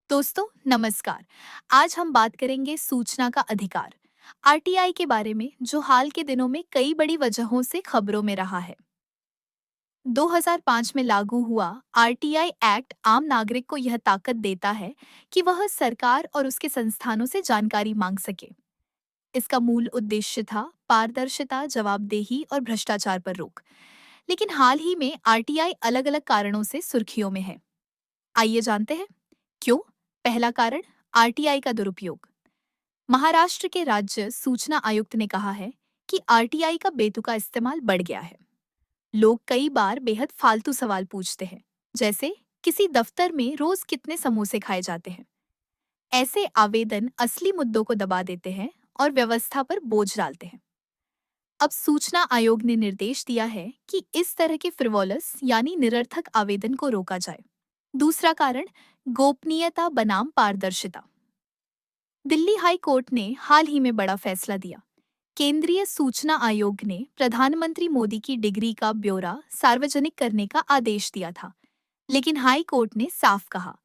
दोस्तों नमस्कार। आज हम बात करेंगे सूचना का अधिकार आरटीआई के बारे में, जो हाल के दिनों में कई बड़ी वजहों से खबरों में रहा है। 2005 में लागू हुआ आरटीआई एक्ट आम नागरिक को यह ताकत देता है कि वह सरकार और उसके संस्थानों से जानकारी मांग सके। इसका मूल उद्देश्य था पारदर्शिता, जवाबदेही और भ्रष्टाचार पर रोक। लेकिन हाल ही में आरटीआई अलग-अलग कारणों से सुर्खियों में है। आइए जानते हैं क्यों। पहला कारण, आरटीआई का दुरुपयोग। महाराष्ट्र के राज्य सूचना आयुक्त ने कहा है कि आरटीआई का बेतुका इस्तेमाल बढ़ गया है। लोग कई बार बेहद फालतू सवाल पूछते हैं, जैसे किसी दफ्तर में रोज कितने समोसे खाए जाते हैं। ऐसे आवेदन असली मुद्दों को दबा देते हैं और व्यवस्था पर बोझ डालते हैं। अब सूचना आयोग ने निर्देश दिया है कि इस तरह के फ्रिवोलस यानी निरर्थक आवेदन को रोका जाए। दूसरा कारण, गोपनीयता बनाम पारदर्शिता। दिल्ली हाई कोर्ट ने हाल ही में बड़ा फैसला दिया। केंद्रीय सूचना आयोग ने प्रधानमंत्री मोदी की डिग्री का ब्यौरा सार्वजनिक करने का आदेश दिया था, लेकिन हाई कोर्ट ने साफ कहा,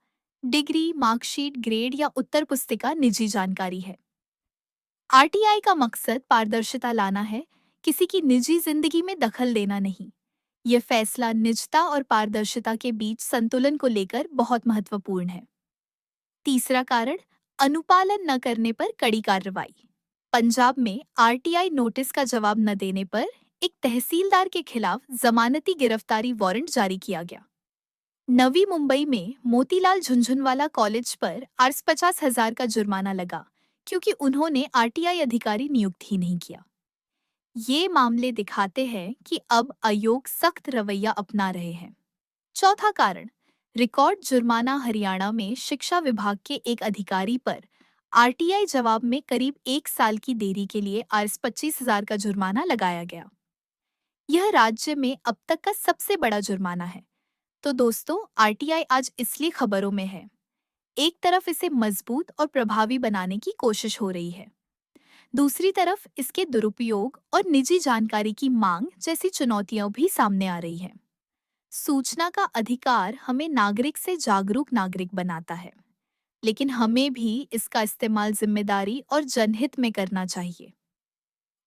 डिग्री, मार्कशीट, ग्रेड या उत्तर पुस्तिका निजी जानकारी है। आरटीआई का मकसद पारदर्शिता लाना है, किसी की निजी जिंदगी में दखल देना नहीं। यह फैसला निजता और पारदर्शिता के बीच संतुलन को लेकर बहुत महत्वपूर्ण है। तीसरा कारण, अनुपालन न करने पर कड़ी कार्रवाई। पंजाब में आरटीआई नोटिस का जवाब न देने पर एक तहसीलदार के खिलाफ जमानती गिरफ्तारी वारंट जारी किया गया। नवी मुंबई में मोतीलाल झुंझुनवाला कॉलेज पर 50,000 का जुर्माना लगा, क्योंकि उन्होंने आरटीआई अधिकारी नियुक्त ही नहीं किया। ये मामले दिखाते हैं कि अब आयोग सख्त रवैया अपना रहे हैं। चौथा कारण, रिकॉर्ड जुर्माना। हरियाणा में शिक्षा विभाग के एक अधिकारी पर आरटीआई जवाब में करीब 1 साल की देरी के लिए आज 25,000 का जुर्माना लगाया गया। यह राज्य में अब तक का सबसे बड़ा जुर्माना है। तो दोस्तों, आरटीआई आज इसलिए खबरों में है। एक तरफ इसे मजबूत और प्रभावी बनाने की कोशिश हो रही है, दूसरी तरफ इसके दुरुपयोग और निजी जानकारी की मांग जैसी चुनौतियां भी सामने आ रही हैं। सूचना का अधिकार हमें नागरिक से जागरूक नागरिक बनाता है, लेकिन हमें भी इसका इस्तेमाल जिम्मेदारी और जनहित में करना चाहिए।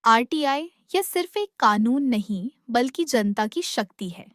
आरटीआई यह सिर्फ एक कानून नहीं, बल्कि जनता की शक्ति है।